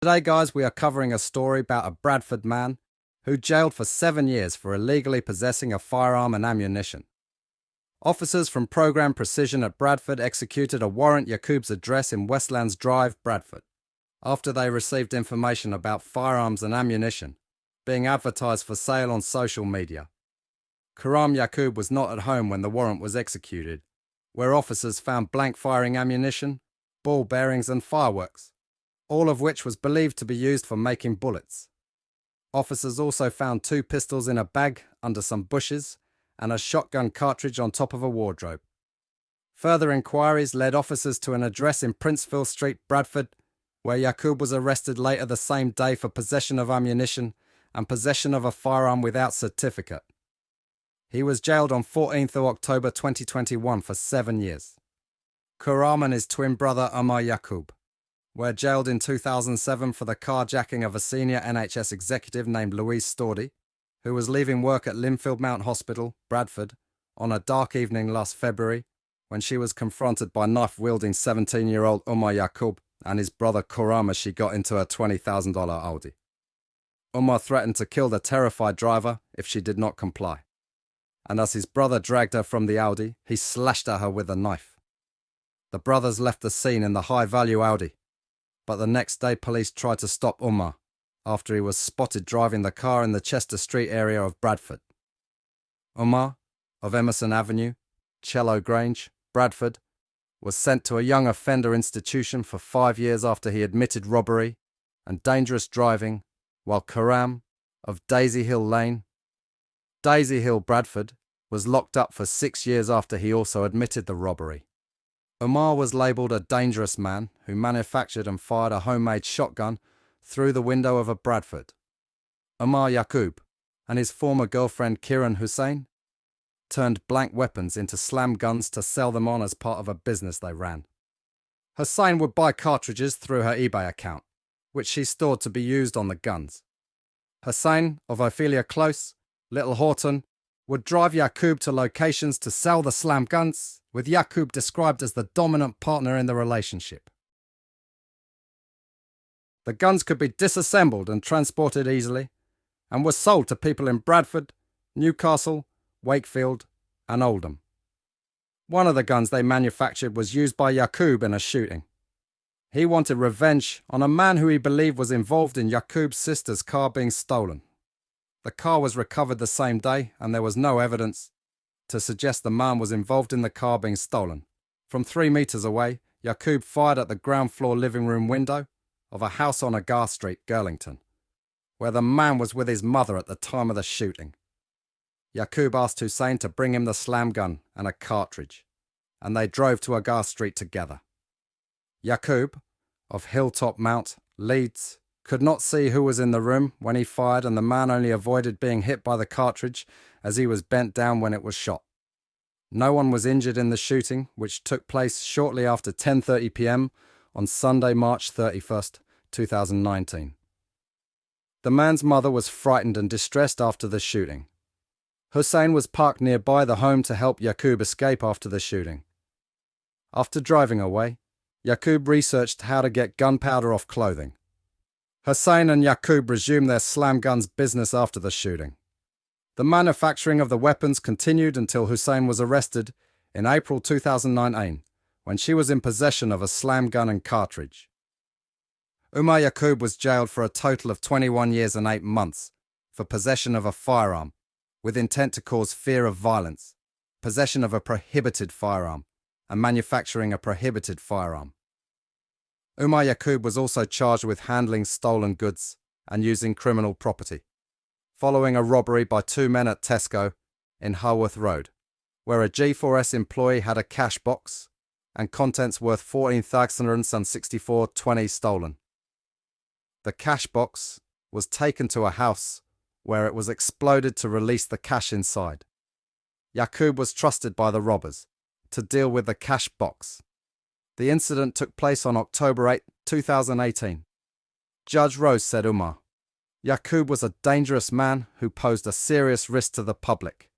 Today, guys, we are covering a story about a Bradford man who jailed for 7 years for illegally possessing a firearm and ammunition. Officers from Program Precision at Bradford executed a warrant Yaqoob's address in Westlands Drive, Bradford, after they received information about firearms and ammunition being advertised for sale on social media. Khuram Yaqoob was not at home when the warrant was executed, where officers found blank-firing ammunition, ball bearings and fireworks, all of which was believed to be used for making bullets. Officers also found 2 pistols in a bag under some bushes and a shotgun cartridge on top of a wardrobe. Further inquiries led officers to an address in Princeville Street, Bradford, where Yaqoob was arrested later the same day for possession of ammunition and possession of a firearm without certificate. He was jailed on 14th of October 2021 for 7 years. Khuram and his twin brother Ummar Yaqoob were jailed in 2007 for the carjacking of a senior NHS executive named Louise Stordy, who was leaving work at Linfield Mount Hospital, Bradford, on a dark evening last February when she was confronted by knife-wielding 17-year-old Ummar Yaqoob and his brother Khuram as she got into a $20,000 Audi. Ummar threatened to kill the terrified driver if she did not comply, and as his brother dragged her from the Audi, he slashed at her with a knife. The brothers left the scene in the high-value Audi, but the next day police tried to stop Ummar after he was spotted driving the car in the Chester Street area of Bradford. Ummar, of Emerson Avenue, Cello Grange, Bradford, was sent to a young offender institution for 5 years after he admitted robbery and dangerous driving, while Khuram, of Daisy Hill Lane, Daisy Hill, Bradford, was locked up for 6 years after he also admitted the robbery. Ummar was labelled a dangerous man who manufactured and fired a homemade shotgun through the window of a Bradford. Ummar Yaqoob and his former girlfriend Kiran Hussain turned blank weapons into slam guns to sell them on as part of a business they ran. Hussain would buy cartridges through her eBay account, which she stored to be used on the guns. Hussain, of Ophelia Close, Little Horton, would drive Yaqoob to locations to sell the slam guns, with Yaqoob described as the dominant partner in the relationship. The guns could be disassembled and transported easily, and were sold to people in Bradford, Newcastle, Wakefield, and Oldham. One of the guns they manufactured was used by Yaqoob in a shooting. He wanted revenge on a man who he believed was involved in Yaqoob's sister's car being stolen. The car was recovered the same day, and there was no evidence to suggest the man was involved in the car being stolen. From 3 meters away, Yaqoob fired at the ground floor living room window of a house on Agar Street, Girlington, where the man was with his mother at the time of the shooting. Yaqoob asked Hussain to bring him the slam gun and a cartridge, and they drove to Agar Street together. Yaqoob, of Hilltop Mount, Leeds, could not see who was in the room when he fired, and the man only avoided being hit by the cartridge as he was bent down when it was shot. No one was injured in the shooting, which took place shortly after 10:30 p.m. on Sunday, March 31st, 2019. The man's mother was frightened and distressed after the shooting. Hussain was parked nearby the home to help Yaqoob escape after the shooting. After driving away, Yaqoob researched how to get gunpowder off clothing. Hussain and Yaqoob resumed their slam guns business after the shooting. The manufacturing of the weapons continued until Hussain was arrested in April 2019, when she was in possession of a slam gun and cartridge. Ummar Yaqoob was jailed for a total of 21 years and 8 months for possession of a firearm with intent to cause fear of violence, possession of a prohibited firearm, and manufacturing a prohibited firearm. Ummar Yaqoob was also charged with handling stolen goods and using criminal property, following a robbery by 2 men at Tesco in Harworth Road, where a G4S employee had a cash box and contents worth 14,664.20 stolen. The cash box was taken to a house where it was exploded to release the cash inside. Yaqoob was trusted by the robbers to deal with the cash box. The incident took place on October 8, 2018. Judge Rose said Ummar Yaqoob was a dangerous man who posed a serious risk to the public.